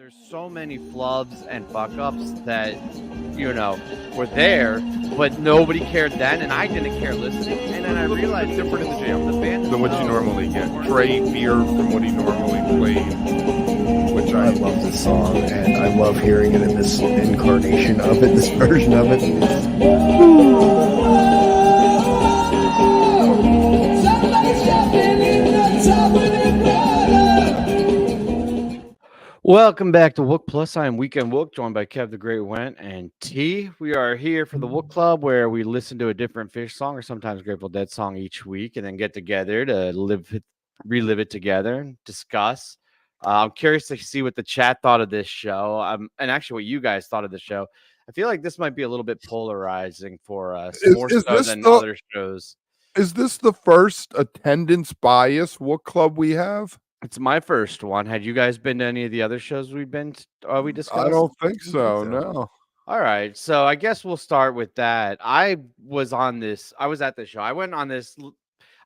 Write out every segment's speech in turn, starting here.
There's so many flubs and fuck ups that, were there, but nobody cared then, and I didn't care listening. And then I realized different in the jam. The band than what you normally get. Trey Beer from what he normally played. Which I love this song, and I love hearing it in this incarnation of it, this version of it. Welcome back to WOOK Plus. I am Weekend Wook, joined by Kev the Great Went and T. We are here for the WOOK Club, where we listen to a different PHiSH song or sometimes Grateful Dead song each week, and then get together to relive it together and discuss. I'm curious to see what the chat thought of this show, and actually what you guys thought of the show. I feel like this might be a little bit polarizing for us, more so than other shows. Is this the first attendance bias WOOK Club we have? It's my first one. Had you guys been to any of the other shows we discussed? I don't think so. No. All right. So I guess we'll start with that. I was at the show. I went on this.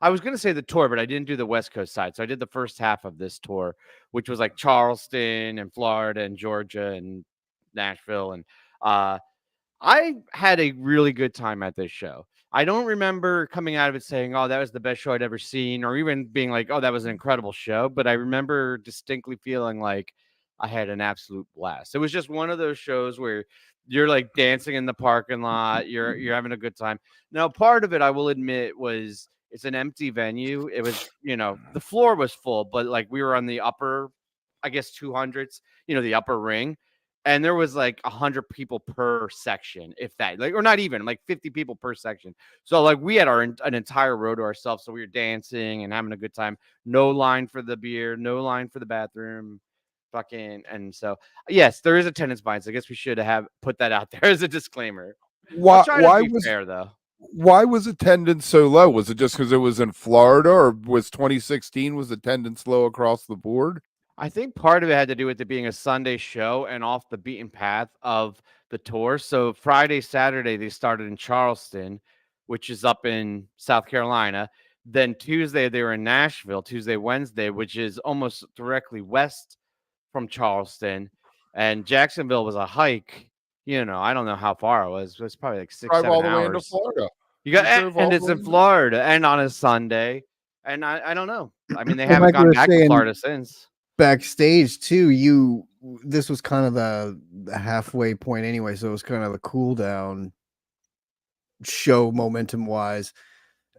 I was going to say the tour, but I didn't do the West Coast side. So I did the first half of this tour, which was like Charleston and Florida and Georgia and Nashville. And I had a really good time at this show. I don't remember coming out of it saying, oh, that was the best show I'd ever seen, or even being like, oh, that was an incredible show. But I remember distinctly feeling like I had an absolute blast. It was just one of those shows where you're like dancing in the parking lot. You're having a good time. Now, part of it, I will admit, was it's an empty venue. It was, the floor was full, but like we were on the upper, I guess, 200s, the upper ring. And there was like 100 people per section, if that, or not even, like 50 people per section. So like we had an entire row to ourselves. So we were dancing and having a good time. No line for the beer, no line for the bathroom. And so, yes, there is attendance bias. I guess we should have put that out there as a disclaimer. Why was attendance so low? Was it just because it was in Florida, or was 2016 was attendance low across the board? I think part of it had to do with it being a Sunday show and off the beaten path of the tour. So Friday, Saturday, they started in Charleston, which is up in South Carolina. Then Tuesday, they were in Nashville, Tuesday, Wednesday, which is almost directly west from Charleston. And Jacksonville was a hike. I don't know how far it was. It was probably like 6-7 hours. Drive all the way into Florida. And it's in Florida and on a Sunday. And I don't know. I mean, they haven't gone back to Florida since. Backstage too, this was kind of the halfway point anyway, so it was kind of the cool down show momentum wise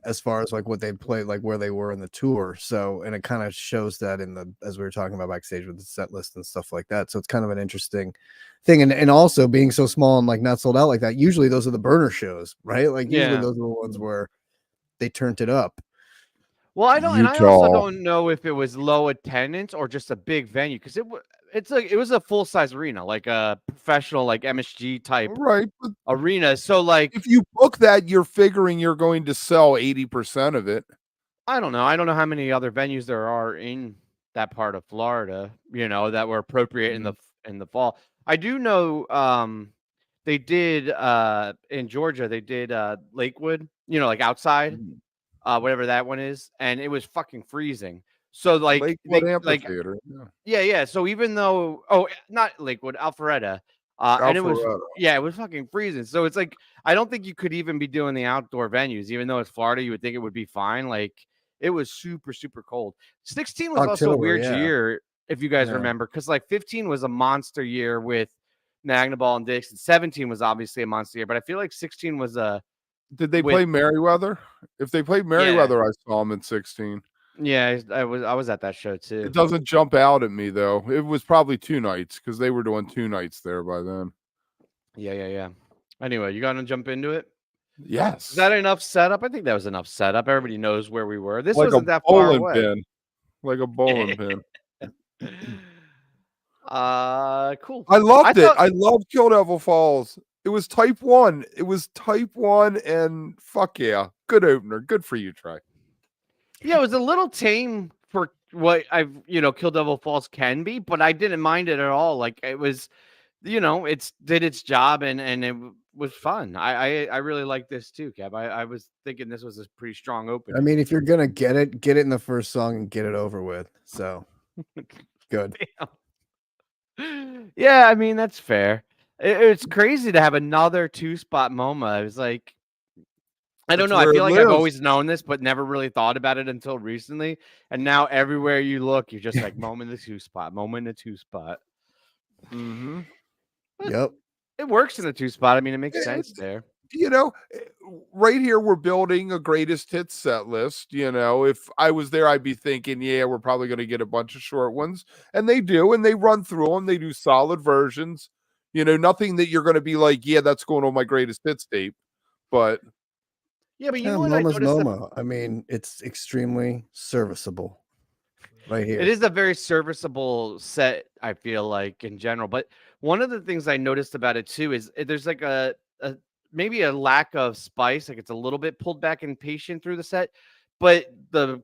as far as like what they'd played, like where they were in the tour. So, and it kind of shows that as we were talking about backstage with the set list and stuff like that. So it's kind of an interesting thing, and also being so small and like not sold out like that. Usually those are the burner shows, right? Like usually those are the ones where they turned it up. Well, I also don't know if it was low attendance or just a big venue, because it was a full size arena, like a professional, like MSG type arena. So like, if you book that, you're figuring you're going to sell 80% of it. I don't know. I don't know how many other venues there are in that part of Florida, that were appropriate in the fall. I do know they did in Georgia, they did Lakewood, like outside. Whatever that one is, and it was fucking freezing. So like, So even though, not Lakewood, Alpharetta, and it was fucking freezing. So it's like, I don't think you could even be doing the outdoor venues, even though it's Florida. You would think it would be fine. Like it was super, super cold. 16 was also a weird year, if you guys remember, because like 15 was a monster year with Magnaball and Dix, and 17 was obviously a monster year. But I feel like 16 was a Did they play Merriweather? If they played Merriweather, I saw them in 16. Yeah, I was at that show too. It doesn't jump out at me though. It was probably 2 nights because they were doing 2 nights there by then. Yeah. Anyway, you gonna jump into it? Yes. Is that enough setup? I think that was enough setup. Everybody knows where we were. This wasn't that far away. Like a bowling pin. Cool. I loved it. I loved Kill Devil Falls. It was type 1. And fuck yeah. Good opener. Good for you, Trey. Yeah, it was a little tame for what Kill Devil Falls can be, but I didn't mind it at all. Like it was, it did its job and it was fun. I really like this too, Kev. I was thinking this was a pretty strong opening. I mean, if you're gonna get it in the first song and get it over with. So good. Damn. Yeah, I mean that's fair. It's crazy to have another 2-spot Moma. I was like, I don't That's know. I where it feel like I've lives. always known this, but never really thought about it until recently. And now everywhere you look, you're just like Moma in the 2-spot, Moma in the 2-spot. Mm-hmm. Yep. It works in the 2-spot. I mean, it makes sense It's, there. you know, right here we're building a greatest hits set list. You know, if I was there, I'd be thinking, yeah, we're probably going to get a bunch of short ones, and they do, and they run through them. They do solid versions. You know, nothing that you're going to be like, yeah, that's going on my greatest hits tape. But Yeah, but you Yeah, know what I Moma's noticed? Moma. I mean, it's extremely serviceable right here. It is a very serviceable set, I feel like, in general. But one of the things I noticed about it too is there's like a maybe a lack of spice, like it's a little bit pulled back and patient through the set. But the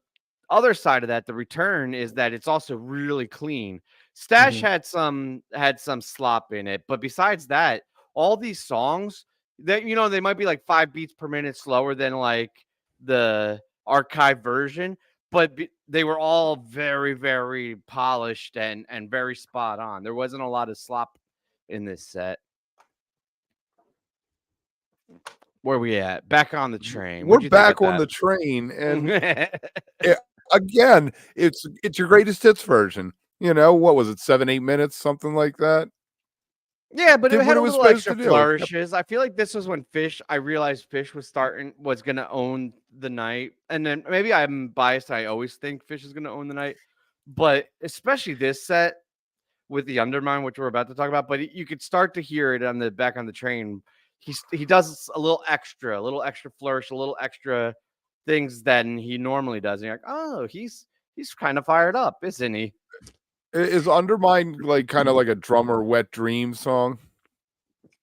other side of that, the return, is that it's also really clean. Stash Mhm. had some slop in it, but besides that, all these songs that they might be like 5 beats per minute slower than like the archive version, but they were all very, very polished and very spot on. There wasn't a lot of slop in this set. Where we at? Back on the train. we're What'd you think back on of the train, and that? again, it's your greatest hits version. You know, what was it, 7-8 minutes, something like that? Yeah, but it Did what had it a was little supposed extra to do. It kept, flourishes. I feel like this was when I realized PHiSH was gonna own the night. And then maybe I'm biased. I always think PHiSH is gonna own the night. But especially this set with the Undermind, which we're about to talk about, but you could start to hear it on the back on the train. He does a little extra flourish, a little extra things than he normally does. And you're like, oh, he's kind of fired up, isn't he? is Undermine like kind of like a drummer wet dream song?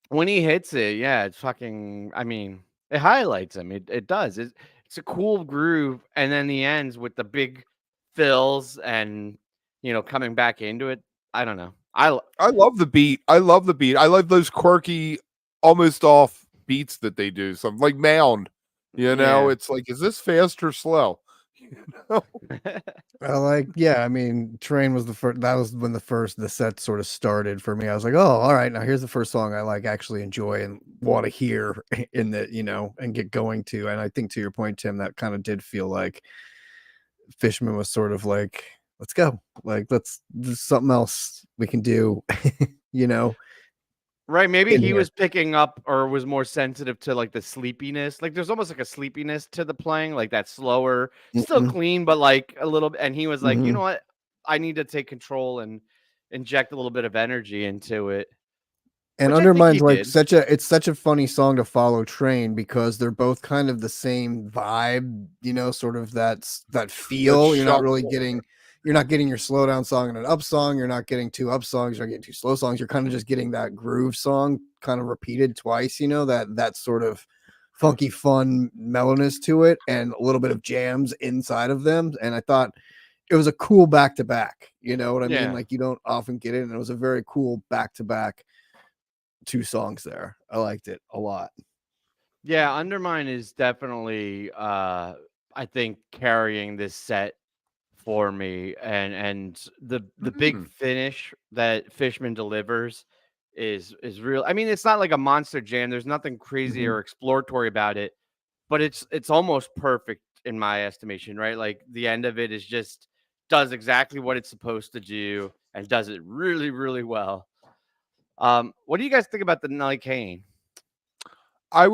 When he hits it, yeah, it's fucking. I mean, it highlights him. It does. It's a cool groove, and then the ends with the big fills and coming back into it. I don't know. I love the beat. I love the beat. I love those quirky, almost off beats that they do. Something like Mound. You know, Yeah. it's like, is this fast or slow? You know? I mean, Train was the first. That was when the set sort of started for me. I was like, oh, all right, now here's the first song I like actually enjoy and want to hear in the and get going to. And I think to your point, Tim, that kind of did feel like Fishman was sort of like, let's go, like there's something else we can do, you know. Right, maybe In he here. was picking up or was more sensitive to like the sleepiness. Like there's almost like a sleepiness to the playing, like that slower, still Mhm, clean, but like a little bit. And he was like, you know mhm. what? I need to take control and inject a little bit of energy into it, And which I think he Undermine's like did. it's such a funny song to follow Train because they're both kind of the same vibe, sort of that That feel. shuffle. You're not getting your slow down song and an up song. You're not getting two up songs. You're not getting two slow songs. You're kind of just getting that groove song kind of repeated twice, that sort of funky, fun mellowness to it and a little bit of jams inside of them. And I thought it was a cool back to back. You know what I mean? Yeah. Like you don't often get it. And it was a very cool back to back 2 songs there. I liked it a lot. Yeah, Undermine is definitely I think carrying this set for me, and the big Mm. finish that Fishman delivers is real. I mean, it's not like a monster jam. There's nothing crazy Mhm. or exploratory about it, but it's almost perfect in my estimation, right? Like the end of it is just does exactly what it's supposed to do and does it really, really well. What do you guys think about the Nellie Kane? I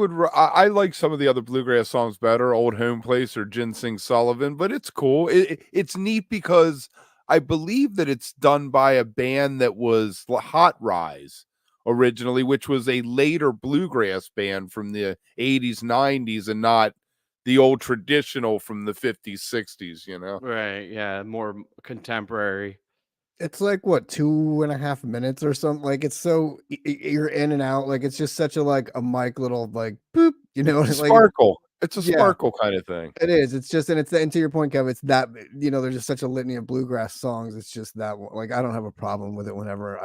like some of the other bluegrass songs better, Old Home Place or Ginseng Sullivan, but it's cool. It's neat because I believe that it's done by a band that was Hot Rise originally, which was a later bluegrass band from the 80s, 90s, and not the old traditional from the 50s, 60s, you know? Right, yeah, more contemporary. It's like what 2.5 minutes or something. Like it's so you're in and out. Like it's just such a like a mic little like boop. It's a like sparkle. It's a yeah. sparkle kind of thing. It is. It's just, and to your point, Kev, it's that there's just such a litany of bluegrass songs. It's just that like I don't have a problem with it. Whenever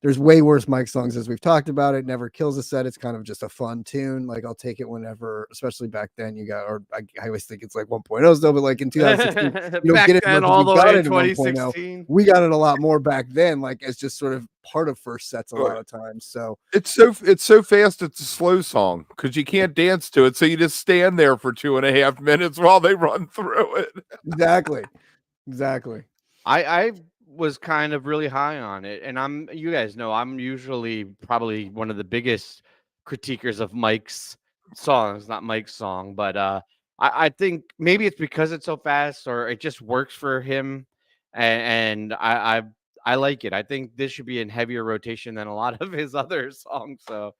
there's way worse Mike songs as we've talked about. It never kills a set. It's kind of just a fun tune. Like I'll take it whenever, especially back then. You got, or I always think it's like 1.0 still, but like in 2016, you don't Back get it then, because we all the got way it in in 1.0. 2016. We got it a lot more back then. Like it's just sort of part of first sets a lot of times. So it's so fast. It's a slow song because you can't dance to it. So you just stand there for 2.5 minutes while they run through it. exactly. I was kind of really high on it, and you guys know I'm usually probably one of the biggest critiquers of Mike's songs, not Mike's song, but I think maybe it's because it's so fast or it just works for him, and I like it. I think this should be in heavier rotation than a lot of his other songs. So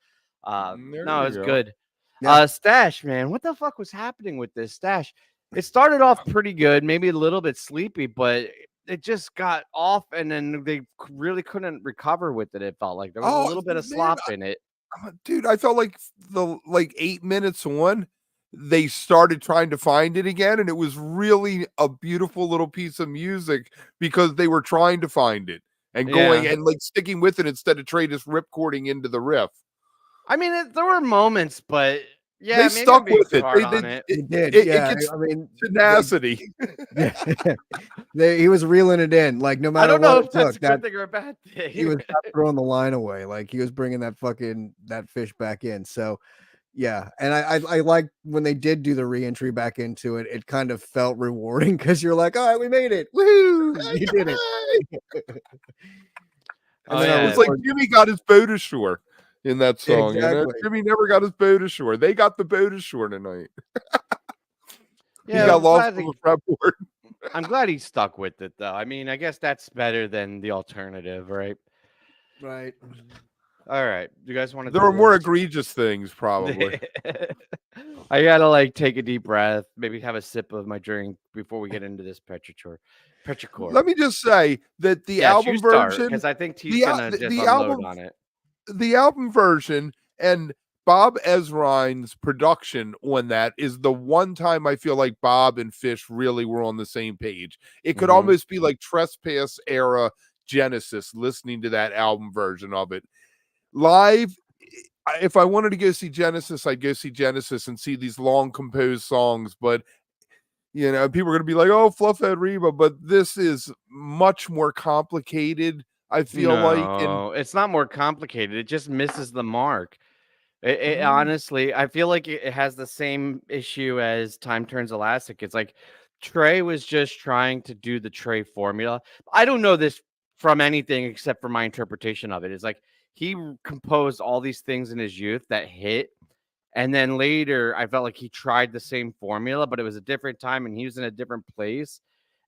There no, you it's go. good. Yeah. Stash, man, what the fuck was happening with this Stash? It started off pretty good, maybe a little bit sleepy, but it just got off, and then they really couldn't recover with it. It felt like there was a little bit of slop in it. Dude, I felt like 8 minutes on, they started trying to find it again, and it was really a beautiful little piece of music because they were trying to find it and going Yeah. and like sticking with it instead of Trey just ripcording into the riff. I mean, there were moments, but yeah, They maybe stuck I'm being with too it. hard on it. He did. It Yeah. gets I mean, tenacity. he was reeling it in. Like no I matter don't know what if it that's took, a good thing or a bad thing. he was not throwing the line away. Like he was bringing that fish back in. So yeah, and I like when they did do the re-entry back into it. It kind of felt rewarding because you're like, all right, we made it. Woo! You did it. Oh, then yeah. It's like Jimmy got his boat ashore in that song. You know? Exactly. Jimmy never got his boat ashore. They got the boat ashore tonight. Yeah, He got I'm lost glad on the fretboard. I'm glad he stuck with it, though. I mean, I guess that's better than the alternative, right? Right. All right. You guys want to There were more egregious things, probably. I gotta like take a deep breath, maybe have a sip of my drink before we get into this Petrichor. Let me just say that the Yes, album you start, version, because I think T's the, gonna just the unload album, on it. the album version and Bob Ezrine's production on that is the one time I feel like Bob and PHiSH really were on the same page. It could almost be like Trespass era Genesis listening to that album version of it. Live, if I wanted to go see Genesis, I'd go see Genesis and see these long composed songs, but you know, people are going to be like, oh, Fluffhead Reba, but this is much more complicated, I feel like. And it's not more complicated. It just misses the mark. It honestly, I feel like it has the same issue as Time Turns Elastic. It's like Trey was just trying to do the Trey formula. I don't know this from anything except for my interpretation of it. It's like he composed all these things in his youth that hit. And then later, I felt like he tried the same formula, but it was a different time and he was in a different place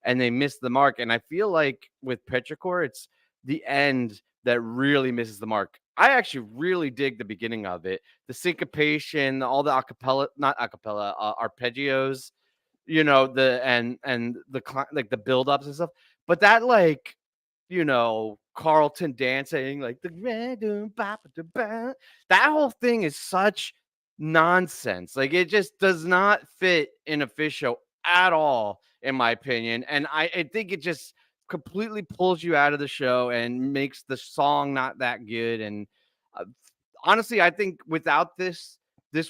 and they missed the mark. And I feel like with Petrichor, it's the end that really misses the mark. I actually really dig the beginning of it, the syncopation, all the not acapella, arpeggios, you know, and the like the build-ups and stuff. But that like, you know, Carlton dancing like that whole thing is such nonsense. Like it just does not fit in a PHiSH show at all, in my opinion. And I think it just completely pulls you out of the show and makes the song not that good. And honestly, I think without this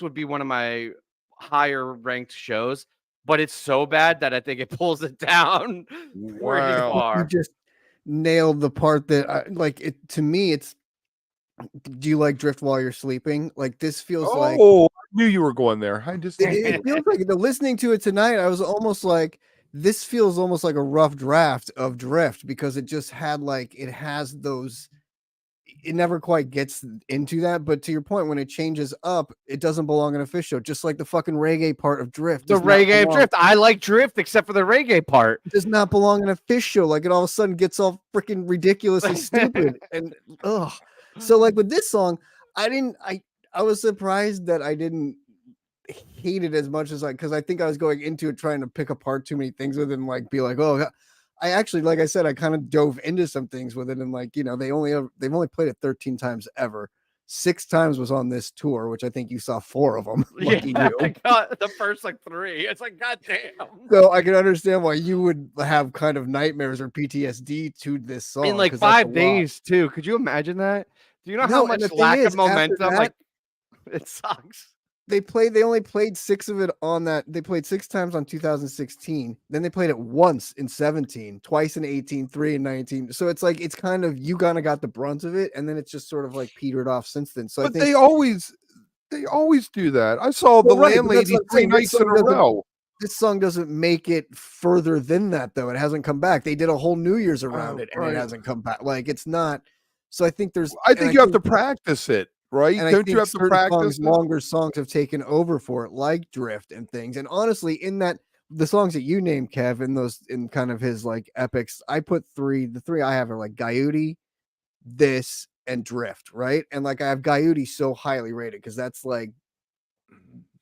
would be one of my higher ranked shows. But it's so bad that I think it pulls it down pretty wow. far. You just nailed the part that I like. It to me, it's. Do you like drift while you're sleeping? Like this feels like. Oh, I knew you were going there. I just It feels like listening to it tonight. I was almost like this feels almost like a rough draft of Drift because it just had like it has those. It never quite gets into that, but to your point, when it changes up, it doesn't belong in a PHiSH show. Just like the fucking reggae part of Drift. The reggae Drift. I like Drift except for the reggae part. It does not belong in a PHiSH show. Like it all of a sudden gets all freaking ridiculously stupid and ugh. So like with this song, I was surprised that I didn't hate it as much as because I think I was going into it trying to pick apart too many things with it and like be like, oh, I actually, like I said, I kind of dove into some things with it and like, you know, they've only played it 13 times ever. 6 times was on this tour, which I think you saw 4 of them. Yeah, I got the first like 3. It's like, goddamn. So I can understand why you would have kind of nightmares or PTSD to this song in like 5 days too. Could you imagine that? Do you know how much lack of momentum? Like it sucks. They only played 6 of it on that. They played 6 times on 2016. Then they played it once in 17, twice in 18, 3 in 19. So it's like it's kind of you kind of got the brunt of it, and then it's just sort of like petered off since then. So I But think they always do that. I saw the right, but that's landlady what I'm 3 saying, nights in a row. this song doesn't make it further than that, though. It hasn't come back. They did a whole New Year's around it, and right. it hasn't come back. Like it's not. So I think there's. I think you have to practice it, right? And I Don't think you have to certain practice it? longer songs have taken over for it, like Drift and things. And honestly, in that the songs that you named, Kev, in kind of his like epics, I put 3. The 3 I have are like Coyote, this, and Drift, right? And like I have Coyote so highly rated because that's like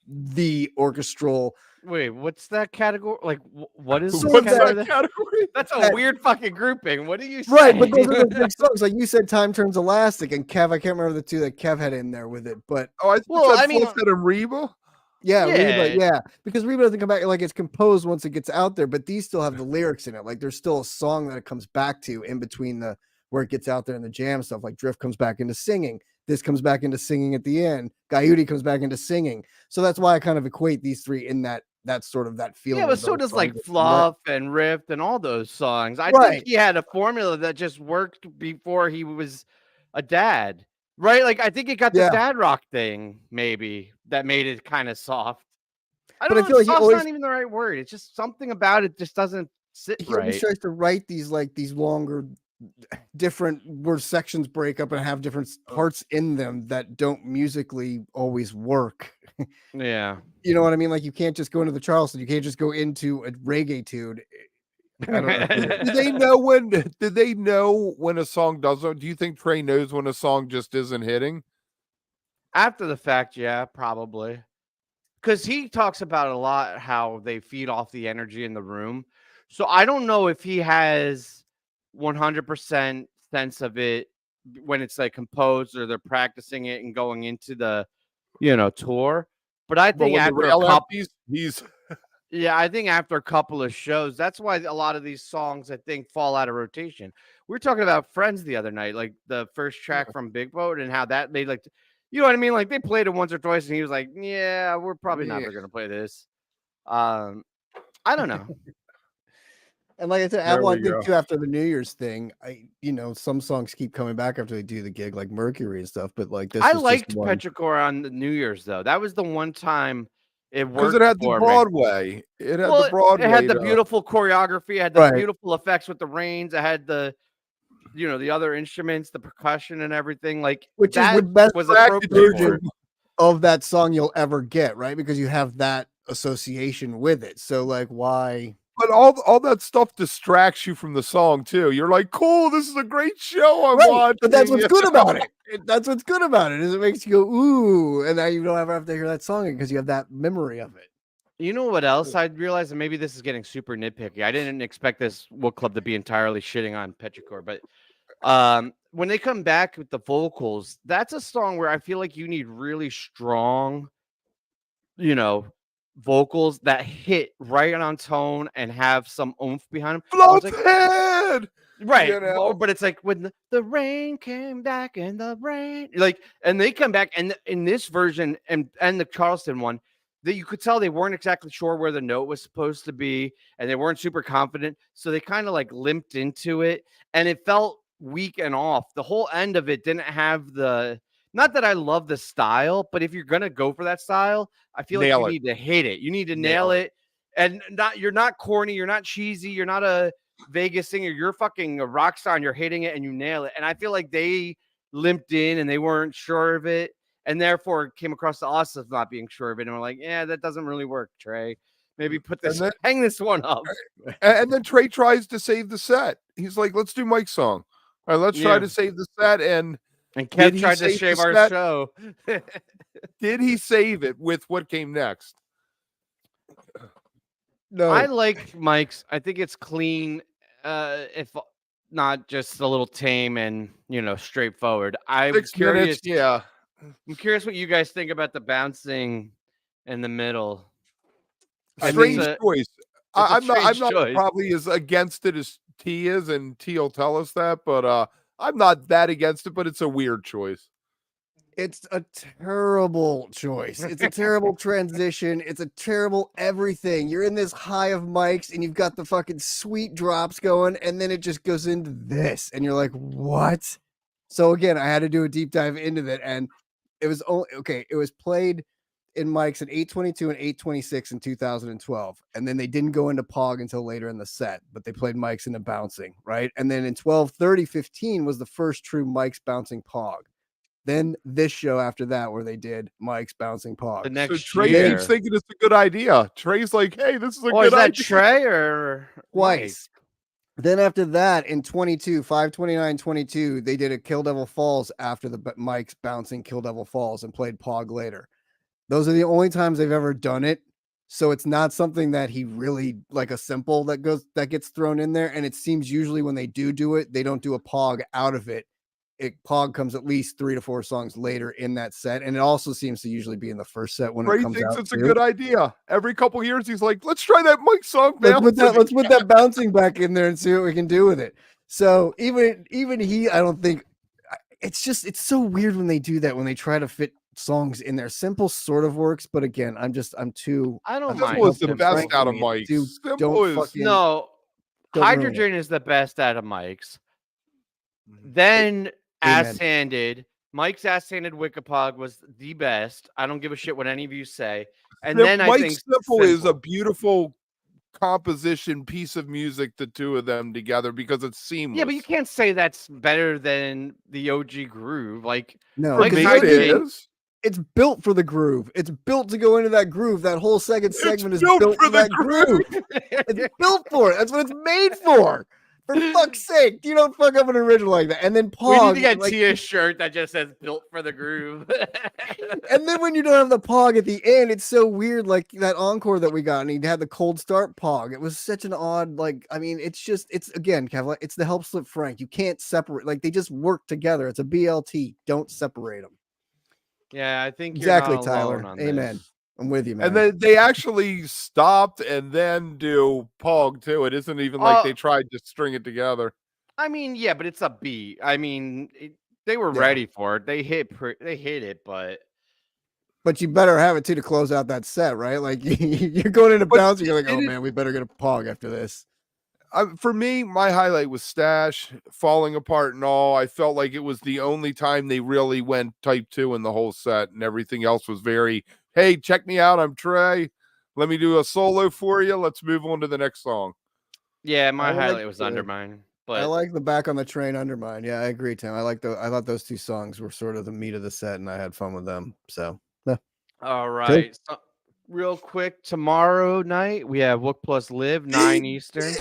the orchestral. Wait, what's that category? Like, what is So this that category? category? That's a that- weird fucking grouping. What are you saying? Right, but those are the big songs. Like you said, Time Turns Elastic, and Kev, I can't remember the 2 that Kev had in there with it, but Oh, I Well, I mean- Fluffed and Reba. yeah, Yeah. Reba, yeah, because Reba doesn't come back. Like it's composed once it gets out there, but these still have the lyrics in it. Like there's still a song that it comes back to in between the where it gets out there and the jam stuff. Like Drift comes back into singing. This comes back into singing at the end. Coyote comes back into singing. So that's why I kind of equate these 3 in that sort of that feeling. Yeah, but of so those does like songs. Fluff and Rift and all those songs. I Right. think he had a formula that just worked before he was a dad, right? Like I think it got the Yeah. dad rock thing, maybe that made it kind of soft. I But don't I know. feel like he Soft's always- not even the right word. It's just something about it just doesn't sit He always right. tries to write these like these longer, different where sections break up and have different parts in them that don't musically always work. Yeah. You know what I mean? Like you can't just go into the Charleston. You can't just go into a reggae tune. I don't know. Do they know when? Do they know when a song doesn't? Do you think Trey knows when a song just isn't hitting? After the fact, yeah, probably. Because he talks about a lot how they feed off the energy in the room. So I don't know if he has 100% sense of it when it's like composed or they're practicing it and going into the, tour. But I But think when the after a rail couple, empties, he's yeah, I think after a couple of shows, that's why a lot of these songs I think fall out of rotation. We were talking about Friends the other night, like the first track from Big Boat and how that made like, you know what I mean? Like they played it once or twice and he was like, yeah, we're probably never going to play this. I don't know. And like I said, There I we think go. too after the New Year's thing, some songs keep coming back after they do the gig, like Mercury and stuff. But like this, I was liked just one. Petrichor on the New Year's though. That was the one time it because worked it had the for me. Broadway. It had Well, the Broadway. it had the beautiful choreography, it had the Right. beautiful effects with the rains, it had the the other instruments, the percussion and everything. Like Which is that the best was practice appropriate for version it. of that song you'll ever get, right? Because you have that association with it. So like, why? But all that stuff distracts you from the song too. You're like, cool, this is a great show I'm Right, watching. but that's what's good about it. That's what's good about it is it makes you go ooh, and now you don't ever have to hear that song because you have that memory of it. You know what else I realized, and maybe this is getting super nitpicky. I didn't expect this Wook Club to be entirely shitting on Petrichor, but when they come back with the vocals, that's a song where I feel like you need really strong, vocals that hit right on tone and have some oomph behind them. Fluffhead! Right, You know? but it's like when the rain came back and the rain, like, and they come back, and in this version and the Charleston one, that you could tell they weren't exactly sure where the note was supposed to be, and they weren't super confident, so they kind of like limped into it, and it felt weak and off. The whole end of it didn't have the. Not that I love the style, but if you're gonna go for that style, I feel like you need to hit it. You need to nail it, and you're not corny, you're not cheesy, you're not a Vegas singer, you're fucking a rock star and you're hitting it and you nail it. And I feel like they limped in and they weren't sure of it, and therefore came across to us as not being sure of it. And we're like, yeah, that doesn't really work, Trey. Maybe put this, hang this one up. And then Trey tries to save the set. He's like, let's do Mike's song. All right, let's try to save the set. And Kev tried to shave our show. Did he save it with what came next? No, I like Mike's. I think it's clean, if not just a little tame and straightforward. I'm 6 curious. minutes, yeah. I'm curious what you guys think about the bouncing in the middle. Strange choice. I'm not choice. probably as against it as T is, and T will tell us that, but I'm not that against it, but it's a weird choice. It's a terrible choice. It's a terrible transition. It's a terrible everything. You're in this high of mics and you've got the fucking sweet drops going, and then it just goes into this, and you're like, what? So again, I had to do a deep dive into that, and it was okay. It was played in mics at 822 and 826 in 2012, and then they didn't go into POG until later in the set, but they played mics into bouncing, right? And then in 12:30:15 was the first true mics bouncing POG. Then this show after that, where they did Mike's bouncing POG. The next Trey year. keeps thinking it's a good idea. Trey's like, hey, this is a Is good that idea. Trey or Twice. Then after that, in 5/29/22, they did a Kill Devil Falls after the Mike's bouncing Kill Devil Falls and played POG later. Those are the only times they've ever done it. So it's not something that he really like a simple that gets thrown in there. And it seems usually when they do it, they don't do a POG out of it. POG comes at least 3 to 4 songs later in that set, and it also seems to usually be in the first set when Trey it comes thinks out. It's a good idea. Every couple years, he's like, "Let's try that Mike song." Let's put that bouncing back in there and see what we can do with it. So even he, I don't think it's so weird when they do that, when they try to fit songs in there. Simple sort of works, but again, I'm too. I don't Simple mind. is the best out of Mike. Simple is no. Hydrogen is the best out of Mike's. Then ass-handed. Mike's ass-handed Weekapaug was the best. I don't give a shit what any of you say. And then I think Simple is a beautiful composition piece of music, the two of them together, because it's seamless. Yeah, but you can't say that's better than the OG groove. Like, no, Mike's it is. It's built for the groove. It's built to go into that groove. That whole second segment is built for that groove. It's built for it. That's what it's made for. For fuck's sake, you don't fuck up an original like that. And then POG, we need to get Tia's shirt that just says "Built for the Groove." And then when you don't have the POG at the end, it's so weird. Like that encore that we got, and he had the cold start POG. It was such an odd, like, I mean, it's again, Kev, it's the help slip Frank. You can't separate. Like they just work together. It's a BLT. Don't separate them. Yeah, I think exactly, you're not Tyler. on Amen. This. I'm with you, man. And then they actually stopped and then do POG too. It isn't even like they tried to string it together. I mean, yeah, but it's a beat. I mean, they were ready for it. They hit it, but you better have it too to close out that set, right? Like you're going into bounce, you're like, oh man, we better get a POG after this. For me, my highlight was Stash falling apart and all. I felt like it was the only time they really went type 2 in the whole set, and everything else was very, hey, check me out. I'm Trey. Let me do a solo for you. Let's move on to the next song. Yeah, my highlight was Undermind. But I like the Back on the Train Undermind. Yeah, I agree, Tim. I thought those two songs were sort of the meat of the set, and I had fun with them. So, yeah. All right. So, real quick, tomorrow night we have WOOK plus Live 9 Eastern.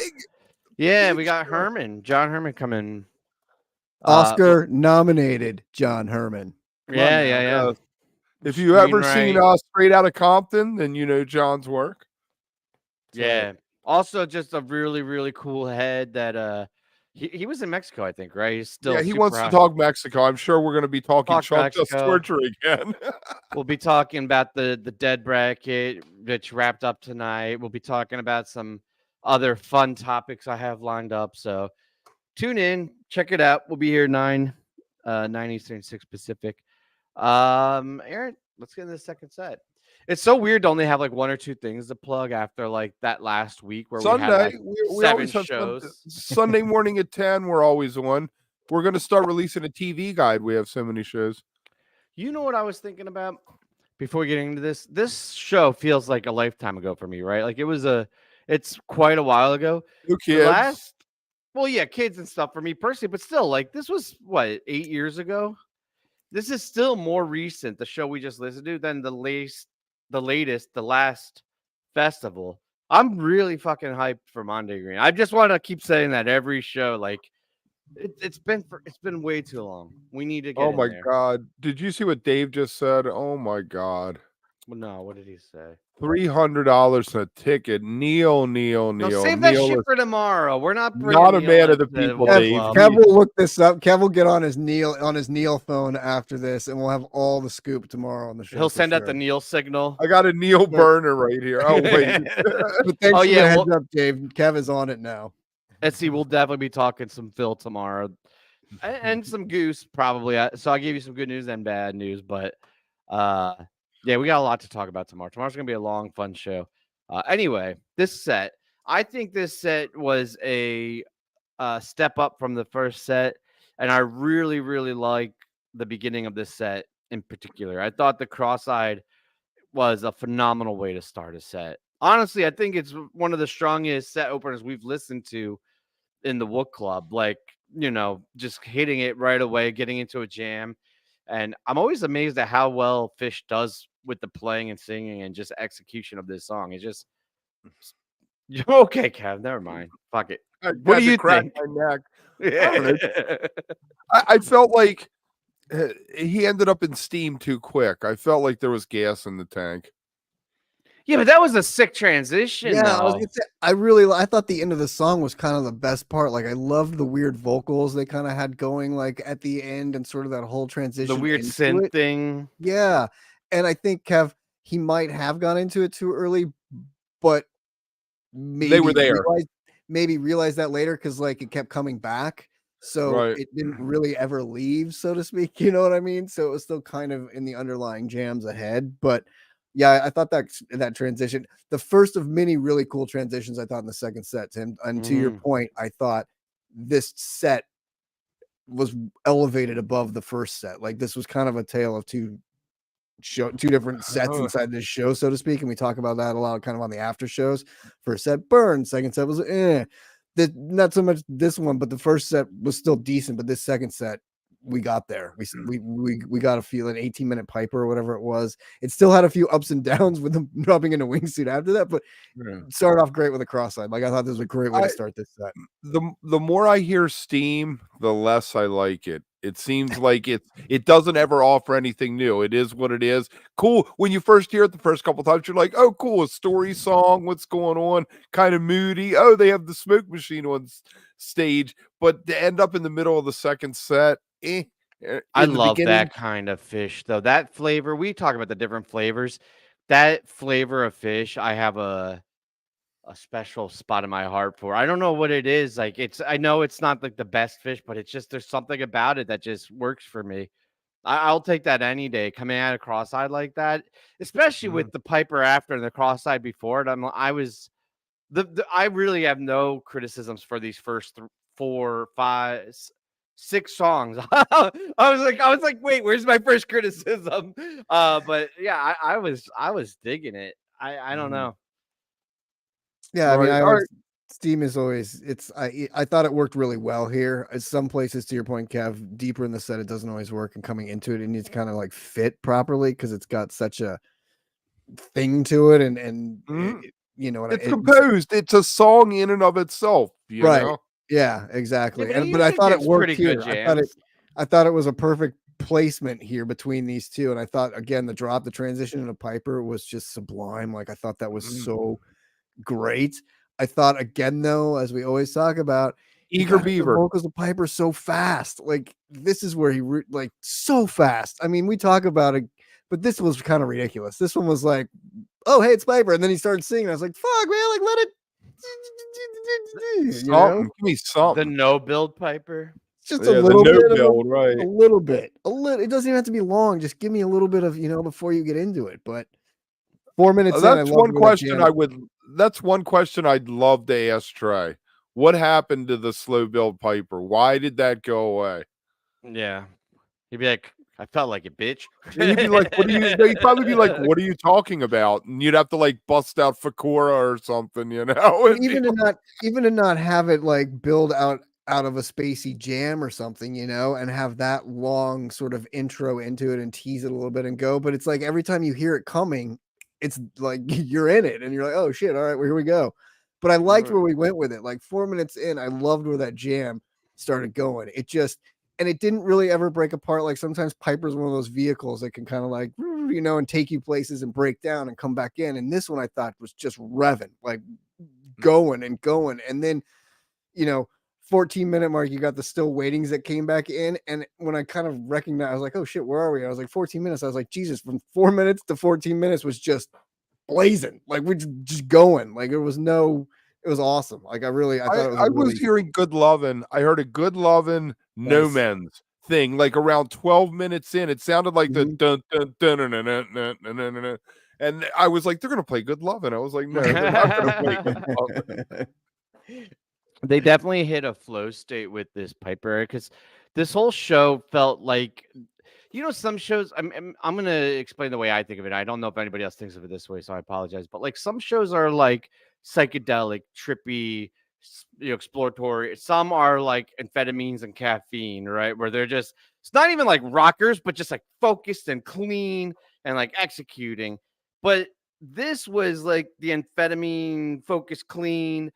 Yeah, we got John Herman coming. Oscar nominated John Herman. Yeah. If you ever seen Straight Outta Compton, then you know John's work. Yeah. Also, just a really, really cool head that he was in Mexico, I think, right? He's still he wants to talk Mexico. I'm sure we're going to be talking Just Torture again. We'll be talking about the dead bracket, which wrapped up tonight. We'll be talking about some other fun topics I have lined up. So tune in, check it out. We'll be here 9 Eastern, 6 Pacific. Aaron, let's get into the second set. It's so weird to only have like 1 or 2 things to plug after like that last week where Sunday, we had like we 7 always have shows. Sunday morning at 10, we're always on. We're going to start releasing a TV guide. We have so many shows. You know what I was thinking about before getting into this? This show feels like a lifetime ago for me, right? Like it's quite a while ago. New kids. Well, yeah, kids and stuff for me personally, but still, like this was what, 8 years ago? This is still more recent, the show we just listened to, than the last festival. I'm really fucking hyped for Monday Green. I just want to keep saying that every show. Like it's been way too long. We need to get. Oh my god! Did you see what Dave just said? Oh my god! No, what did he say? $300 a ticket. Neil. No, save that shit for tomorrow. We're not a man of the people, Dave. Kev will look this up. Kev will get on his Neil phone after this, and we'll have all the scoop tomorrow on the show. He'll send out the Neil signal. I got a Neil burner right here. Oh wait. But thanks for the heads up, Dave. Kev is on it now. Let's see. We'll definitely be talking some Phil tomorrow. and some goose probably. So I gave you some good news and bad news, but yeah, we got a lot to talk about tomorrow. Tomorrow's gonna be a long, fun show. Anyway, this set, I think this set was a step up from the first set, and I really, really like the beginning of this set in particular. I thought the Crosseyed was a phenomenal way to start a set. Honestly, I think it's one of the strongest set openers we've listened to in the WOOK Club. Like, just hitting it right away, getting into a jam. And I'm always amazed at how well PHiSH does with the playing and singing and just execution of this song. It's just okay, Kev. Never mind. Fuck it. What do you think? My neck. I don't know. I felt like he ended up in steam too quick. I felt like there was gas in the tank. Yeah, but that was a sick transition. Yeah, though. I was gonna say, I thought the end of the song was kind of the best part. Like, I loved the weird vocals they kind of had going, like at the end, and sort of that whole transition. The weird synth thing. Yeah, and I think Kev, he might have gone into it too early, but maybe they were there. Maybe realized that later because like it kept coming back, so it didn't really ever leave, so to speak. You know what I mean? So it was still kind of in the underlying jams ahead, but. Yeah, I thought that transition, the first of many really cool transitions I thought in the second set, Tim. And to your point, I thought this set was elevated above the first set. Like this was kind of a tale of two different sets inside this show, so to speak. And we talk about that a lot kind of on the after shows. First set burned, second set was not so much this one, but the first set was still decent, but this second set we got there. We got a feel an 18-minute Piper or whatever it was. It still had a few ups and downs with them dropping into Wingsuit after that, but started off great with a Crosseyed. Like I thought this was a great way to start this set. The more I hear steam, the less I like it. It seems like it doesn't ever offer anything new. It is what it is. Cool. When you first hear it the first couple times, you're like, oh, cool, a story song. What's going on? Kind of moody. Oh, they have the smoke machine on stage, but to end up in the middle of the second set. I love that kind of PHiSH though. That flavor, we talk about the different flavors. That flavor of PHiSH, I have a special spot in my heart for. I don't know what it is. Like I know it's not like the best PHiSH, but it's just there's something about it that just works for me. I'll take that any day. Coming out of Crosseyed like that, especially with the Piper after and the Crosseyed before it. I really have no criticisms for these first 4, 5, 6 songs. I was like, wait, where's my first criticism? But yeah, I was digging it. I don't know. Yeah, I mean, Steam is always I thought it worked really well here. Some places, to your point, Kev, deeper in the set, it doesn't always work, and coming into it needs to kind of like fit properly because it's got such a thing to it, and you know, it's composed. It's a song in and of itself, you know? Yeah, exactly. Yeah, but I thought it worked here. I thought it was a perfect placement here between these two. And I thought, again, the transition into Piper was just sublime. Like I thought that was so great. I thought, again, though, as we always talk about, Eager Beaver vocals of Piper so fast. Like this is where he like so fast. I mean, we talk about it, but this was kind of ridiculous. This one was like, oh, hey, it's Piper, and then he started singing. I was like, fuck, man, like let it. Give me something. The no build Piper. Just a little bit, right? A little bit. It doesn't even have to be long. Just give me a little bit of, before you get into it. But 4 minutes. That's one question That's one question I'd love to ask Trey. What happened to the slow build Piper? Why did that go away? Yeah, he'd be like, I felt like it, bitch. He'd be like, he'd probably be like, what are you talking about? And you'd have to like bust out Fakura or something, even to not have it like build out of a spacey jam or something, and have that long sort of intro into it and tease it a little bit and go. But it's like every time you hear it coming, it's like you're in it and you're like, oh shit, all right, well, here we go. But I liked where we went with it. Like 4 minutes in, I loved where that jam started going. And it didn't really ever break apart. Like sometimes Piper's one of those vehicles that can kind of like, and take you places and break down and come back in. And this one I thought was just revving, like going and going. And then, 14-minute mark, you got the still waitings that came back in. And when I kind of recognized, I was like, oh shit, where are we? I was like, 14 minutes. I was like, Jesus, from 4 minutes to 14 minutes was just blazing. Like we're just going. Like it was It was awesome. Like I thought it was. I was hearing Good Lovin'. I heard a Good Lovin', No Nice. Men's thing like around 12 minutes in. It sounded like the dun dun dun dun dun dun dun dun dun dun. And I was like, they're gonna play Good Lovin'. I was like, no, they're not gonna play Good Lovin'. They definitely hit a flow state with this Piper because this whole show felt like, some shows. I'm gonna explain the way I think of it. I don't know if anybody else thinks of it this way, so I apologize. But like some shows are like psychedelic, trippy, exploratory. Some are like amphetamines and caffeine, right? Where they're just, it's not even like rockers, but just like focused and clean and like executing. But this was like the amphetamine focused clean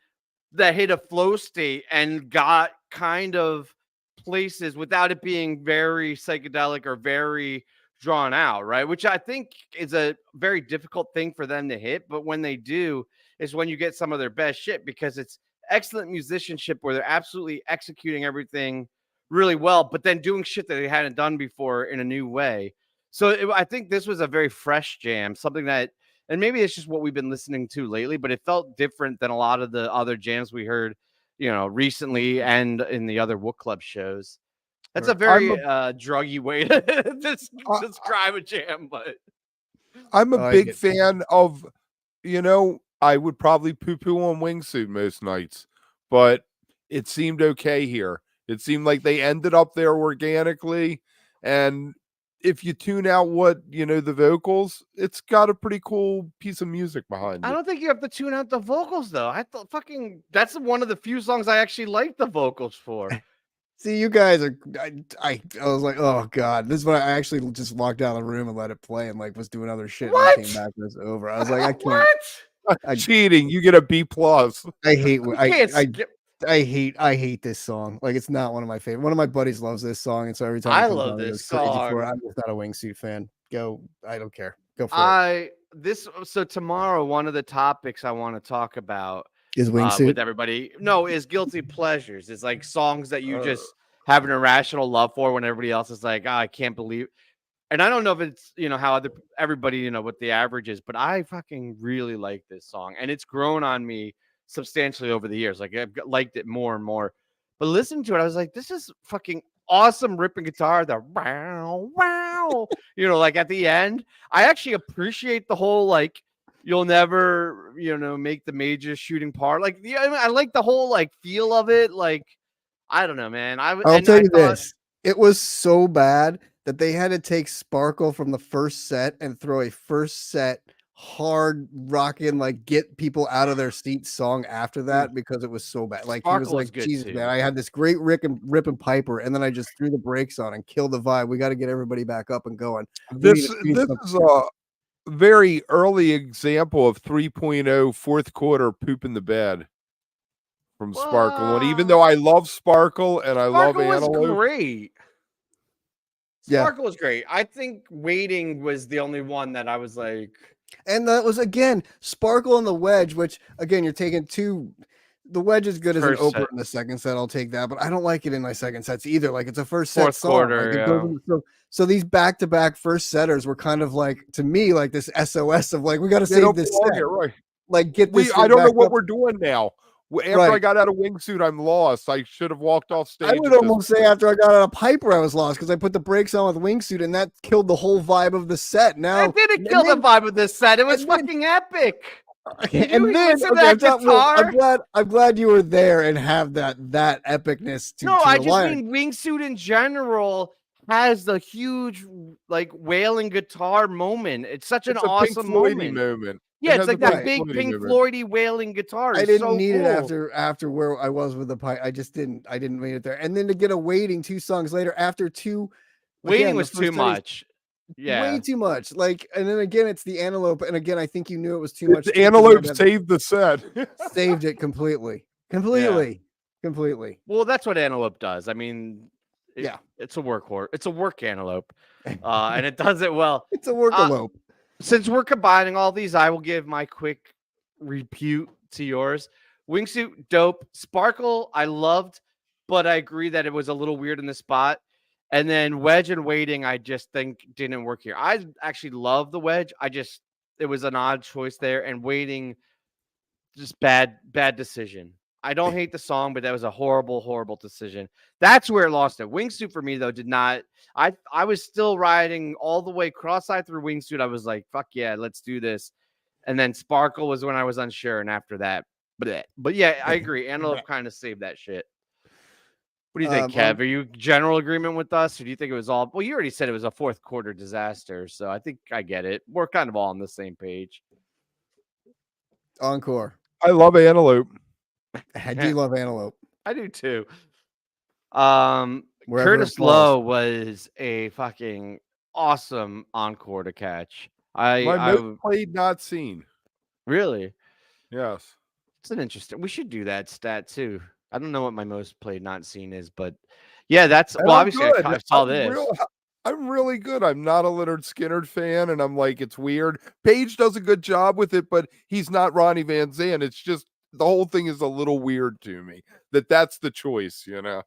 that hit a flow state and got kind of places without it being very psychedelic or very drawn out, right? Which I think is a very difficult thing for them to hit. But when they do, is when you get some of their best shit because it's excellent musicianship where they're absolutely executing everything really well, but then doing shit that they hadn't done before in a new way. So I think this was a very fresh jam, something that, and maybe it's just what we've been listening to lately, but it felt different than a lot of the other jams we heard, recently and in the other Wook Club shows. That's a very druggy way to describe a jam, but I'm a big fan of, I would probably poo-poo on Wingsuit most nights, but it seemed okay here. It seemed like they ended up there organically, and if you tune out the vocals, it's got a pretty cool piece of music behind it. I don't think you have to tune out the vocals though. I thought that's one of the few songs I actually like the vocals for. See, you guys are. I was like, oh god, this is when I actually just walked out of the room and let it play and like was doing other shit. What? And I came back and it's over. I was like, I can't. What? Cheating. You get a B+. I hate. I hate this song. Like it's not one of my favorite. One of my buddies loves this song, and so every time I love this song, I'm just not a Wingsuit fan. I don't care. Go for it. So tomorrow, one of the topics I want to talk about is Wingsuit with everybody. No, is guilty pleasures. It's like songs that you just have an irrational love for when everybody else is like, I can't believe. And I don't know if it's, how everybody, what the average is, but I fucking really like this song. And it's grown on me substantially over the years. Like I've liked it more and more. But listening to it, I was like, this is fucking awesome ripping guitar. The wow, wow, like at the end. I actually appreciate the whole, like, you'll never, make the major shooting part. Like, I like the whole, like, feel of it. Like, I don't know, man. I'll tell you this. It was so bad that they had to take Sparkle from the first set and throw a first set hard rocking, like get people out of their seats song after that because it was so bad. Like Sparkle, he was like, Jesus, man, I had this great rip and Piper, and then I just threw the brakes on and killed the vibe. We got to get everybody back up and going. This is a very early example of 3.0 fourth quarter poop in the bed from Sparkle. And even though I love Sparkle and I love Antelope, was great. Sparkle was great. I think Waiting was the only one that I was like, and that was again Sparkle and the Wedge, which again you're taking two. The Wedge is good as an opener in the second set. I'll take that, but I don't like it in my second sets either. Like it's a first set song. Quarter, like, so these back-to-back first setters were kind of like, to me, like this SOS of like, we got to save this set. Here, right? Like get this. I don't know what we're doing now. After I got out of Wingsuit, I'm lost. I should have walked off stage. I would almost say after I got out of Piper, I was lost because I put the brakes on with Wingsuit, and that killed the whole vibe of the set. Now it didn't kill the vibe of the set. It was fucking epic. And then I'm glad you were there and have that epicness. I just mean Wingsuit in general has the huge like wailing guitar moment. It's such an awesome moment. Yeah, it's like that big Pink Floyd-y wailing guitar. I didn't need it after where I was with the pipe. I didn't need it there. And then to get a Waiting 2 songs later after two. Waiting was too much. Yeah, way too much. Like, and then again, it's the Antelope. And again, I think you knew it was too much. The Antelope saved the set. Saved it completely. Well, that's what Antelope does. I mean, it's a workhorse. It's a work Antelope. And it does it well. It's a workalope. Since we're combining all these, I will give my quick repute to yours. Wingsuit, dope. Sparkle, I loved, but I agree that it was a little weird in the spot. And then Wedge and Waiting, I just think didn't work here. I actually love the Wedge. It was an odd choice there. And Waiting, just bad decision. I don't hate the song, but that was a horrible decision. That's where it lost it. Wingsuit for me though did not. I was still riding all the way cross-eyed through Wingsuit. I was like, fuck yeah, let's do this. And then Sparkle was when I was unsure, and after that, but yeah, I agree. Antelope kind of saved that shit. What do you think, Kev? Are you general agreement with us, or do you think it was all? Well, you already said it was a fourth quarter disaster, so I think I get it. We're kind of all on the same page. Encore. I love Antelope. I do love Antelope. I do too. Wherever Curtis it falls. Loew was a fucking awesome encore to catch. My I most played, not seen. really. Yes. It's an interesting. We should do that stat too. I don't know what my most played not seen is, but yeah, that's And well. I'm Obviously, good. I saw I'm this. I'm really good. I'm not a Leonard Skinner fan, and I'm like, it's weird. Page does a good job with it, but he's not Ronnie Van Zant. It's just the whole thing is a little weird to me. That's the choice, you know.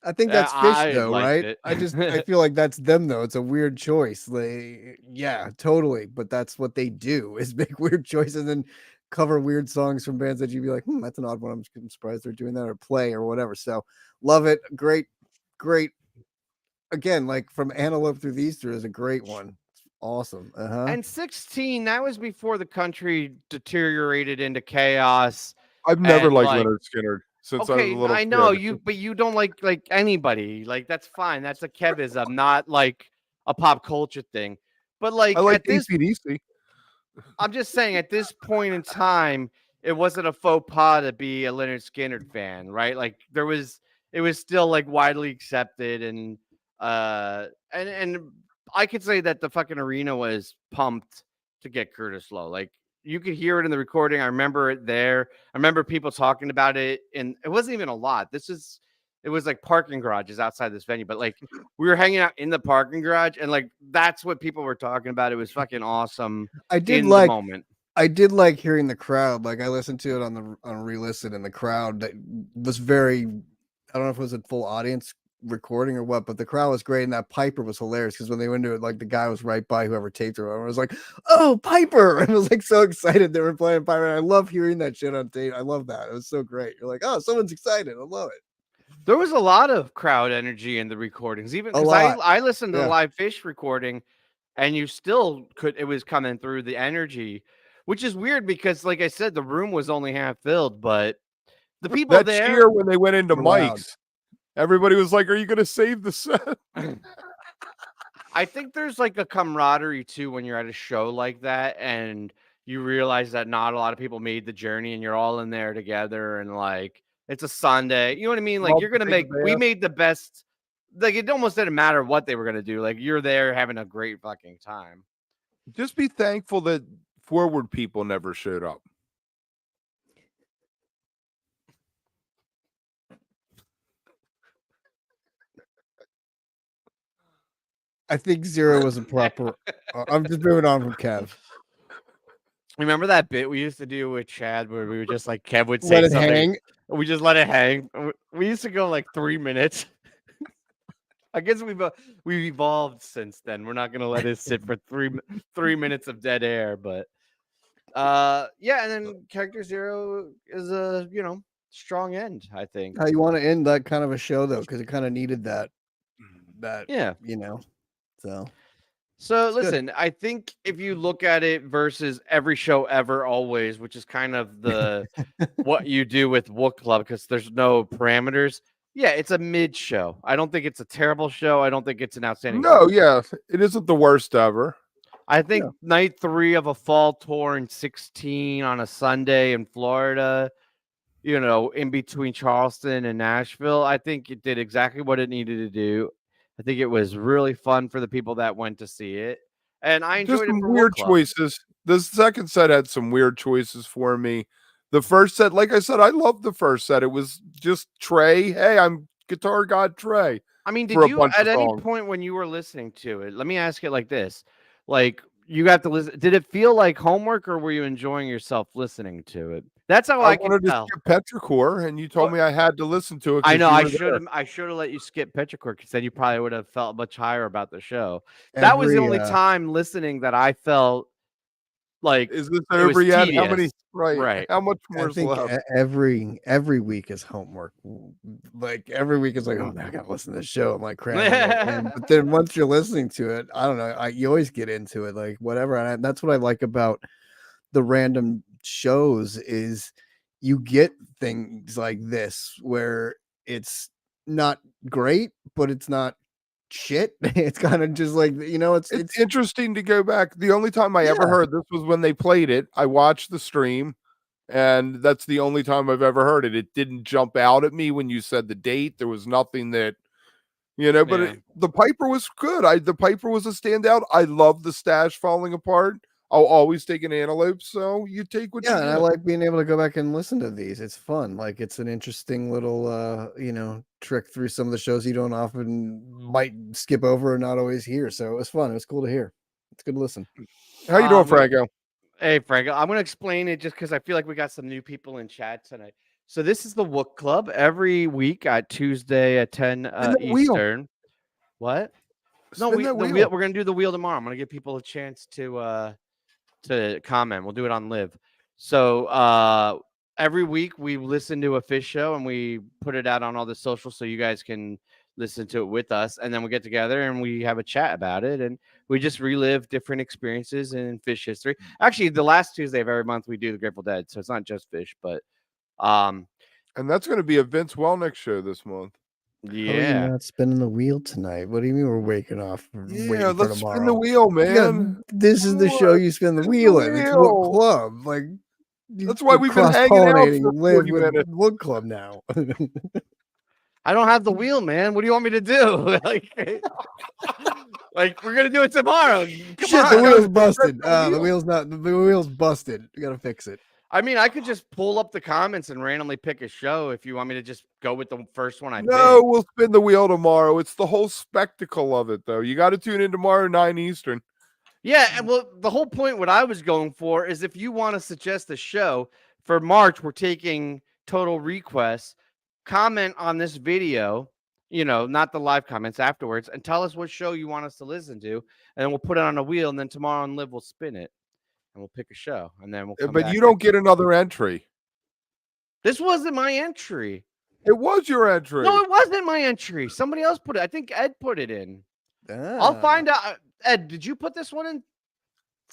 I think that's Fish I though, liked right? it. I feel like that's them though. It's a weird choice. Yeah, totally. But that's what they do is make weird choices and cover weird songs from bands that you'd be like, that's an odd one. I'm surprised they're doing that or play or whatever. So love it. Great. Again, like from Antelope through the Easter is a great one. It's awesome. And 16, that was before the country deteriorated into chaos. I've never liked like, Leonard Skinner since I was a little I know kid. but you don't like anybody. Like that's fine. That's a Kevism, not like a pop culture thing. But like I like at this, AC/DC. I'm just saying at this point in time, it wasn't a faux pas to be a Leonard Skinner fan, right? Like it was still like widely accepted, and I could say that the fucking arena was pumped to get Curtis Loew. Like you could hear it in the recording. I remember it there. I remember people talking about it, and it wasn't even a lot. It was like parking garages outside this venue, but like we were hanging out in the parking garage, and like that's what people were talking about. It was fucking awesome. I did the moment. I did like hearing the crowd. Like I listened to it on relisten, and the crowd that was very. I don't know if it was a full audience recording or what, but the crowd was great, and that Piper was hilarious because when they went to it, like the guy was right by whoever taped her, and was like, "Oh, Piper!" and I was like so excited they were playing Piper. And I love hearing that shit on tape. I love that. It was so great. You're like, "Oh, someone's excited." I love it. There was a lot of crowd energy in the recordings, even because I listened to the live PHiSH recording, and you still could. It was coming through the energy, which is weird because, like I said, the room was only half filled, but the people that there cheer when they went into mics, loud. everybody was like, "Are you going to save the set?" I think there's like a camaraderie too when you're at a show like that, and you realize that not a lot of people made the journey, and you're all in there together, and like it's a Sunday. You know what I mean? Like you're gonna we made the best. Like it almost didn't matter what they were gonna do. Like you're there having a great fucking time. Just be thankful that forward people never showed up. I think Zero was a proper. I'm just moving on from Kev. Remember that bit we used to do with Chad where we were just like Kev would say Let it something. hang. We just let it hang. We used to go like 3 minutes. I guess we've evolved since then. We're not gonna let it sit for 3 minutes of dead air, but yeah. And then Character Zero is a strong end. I think. How you want to end that kind of a show though, because it kind of needed that. Yeah. So listen, I think if you look at it versus every show ever always, which is kind of the what you do with WOOK Club because there's no parameters. Yeah, it's a mid show. I don't think it's a terrible show. I don't think it's an outstanding show. Yeah, it isn't the worst ever. I think night 3 of a fall tour in 16 on a Sunday in Florida, in between Charleston and Nashville, I think it did exactly what it needed to do. I think it was really fun for the people that went to see it, and I enjoyed just some it for weird choices. The second set had some weird choices for me. The first set, like I said, I loved the first set. It was just Trey. Hey, I'm Guitar God Trey. I mean, did you at any point when you were listening to it? Let me ask it like this: like you got to listen. Did it feel like homework, or were you enjoying yourself listening to it? That's how I wanted can tell. to skip Petrichor, and you told me I had to listen to it. I know I should have let you skip Petrichor because then you probably would have felt much higher about the show. That was the only time listening that I felt Like, Is this it was over yet? How many? tedious. Right. How much more I is think left? every week is homework. Like every week is like, oh man, I gotta listen to this show. I'm like cramming it. But then once you're listening to it, I don't know. You always get into it, like whatever. And that's what I like about the random shows is you get things like this where it's not great, but it's not shit. It's kind of just like, you know, it's interesting to go back. The only time I ever heard this was when they played it. I watched the stream, and that's the only time I've ever heard it. It didn't jump out at me when you said the date. There was nothing that, you know, but the Piper was good. The Piper was a standout. I love the stash falling apart. I'll always take an Antelope, so you take what you and I get. like being able to go back and listen to these. It's fun. Like it's an interesting little you know, trick through some of the shows you don't often might skip over or not always hear. So it was fun. It was cool to hear. It's good to listen. How you doing, Franco? Hey, Franco. I'm gonna explain it just because I feel like we got some new people in chat tonight. So this is the WOOK Club every week at Tuesday at 10 Eastern. What? No, the wheel. We're gonna do the wheel tomorrow. I'm gonna give people a chance to comment. We'll do it on Live. So every week we listen to a PHiSH show and we put it out on all the socials so you guys can listen to it with us, and then we get together and we have a chat about it, and we just relive different experiences in PHiSH history. Actually, the last Tuesday of every month we do the Grateful Dead, so it's not just PHiSH, but and that's going to be a Vince Welnick show this month. Yeah, how are you not spinning the wheel tonight? What do you mean we're waking off? Yeah, let's spin the wheel, man. Yeah, this is the show you spin the wheel in. It's WOOK Club. Like that's why we've been hanging out for 40 minutes. WOOK Club now. I don't have the wheel, man. What do you want me to do? Like we're gonna do it tomorrow. Shit, the wheel's busted. The wheel's busted. We gotta fix it. I mean, I could just pull up the comments and randomly pick a show if you want me to just go with the first one I pick. We'll spin the wheel tomorrow. It's the whole spectacle of it, though. You got to tune in tomorrow, 9 Eastern. Yeah, and well, the whole point, what I was going for is if you want to suggest a show for March, we're taking total requests. Comment on this video, you know, not the live comments afterwards, and tell us what show you want us to listen to, and then we'll put it on a wheel, and then tomorrow on Live we'll spin it. And we'll pick a show, and then we'll. But you don't get another entry. This wasn't my entry. It was your entry. No, it wasn't my entry. Somebody else put it. I think Ed put it in. I'll find out. Ed, did you put this one in?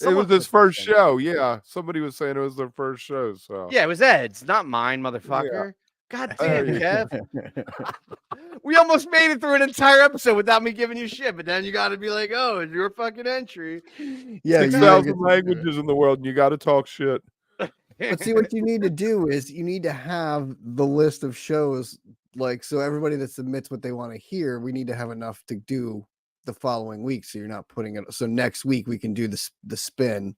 It was his first show. Yeah, somebody was saying it was their first show. So yeah, it was Ed's, not mine, motherfucker. Yeah. God damn, Kev. We almost made it through an entire episode without me giving you shit, but then you got to be like, "Oh, it's your fucking entry." Yeah, 6,000 languages in the world, and you got to talk shit. But see, what you need to do is you need to have the list of shows, like so everybody that submits what they want to hear. We need to have enough to do the following week, so you're not putting it. So next week we can do the spin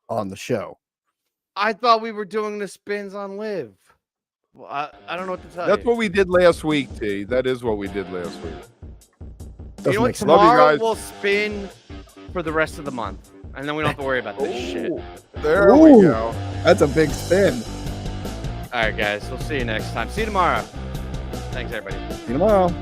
on the show. I thought we were doing the spins on Live. Well, I don't know what to tell you. That's what we did last week, T. That is what we did last week. You know what? Tomorrow we'll spin for the rest of the month, and then we don't have to worry about this shit. There we go. That's a big spin. All right, guys. We'll see you next time. See you tomorrow. Thanks, everybody. See you tomorrow.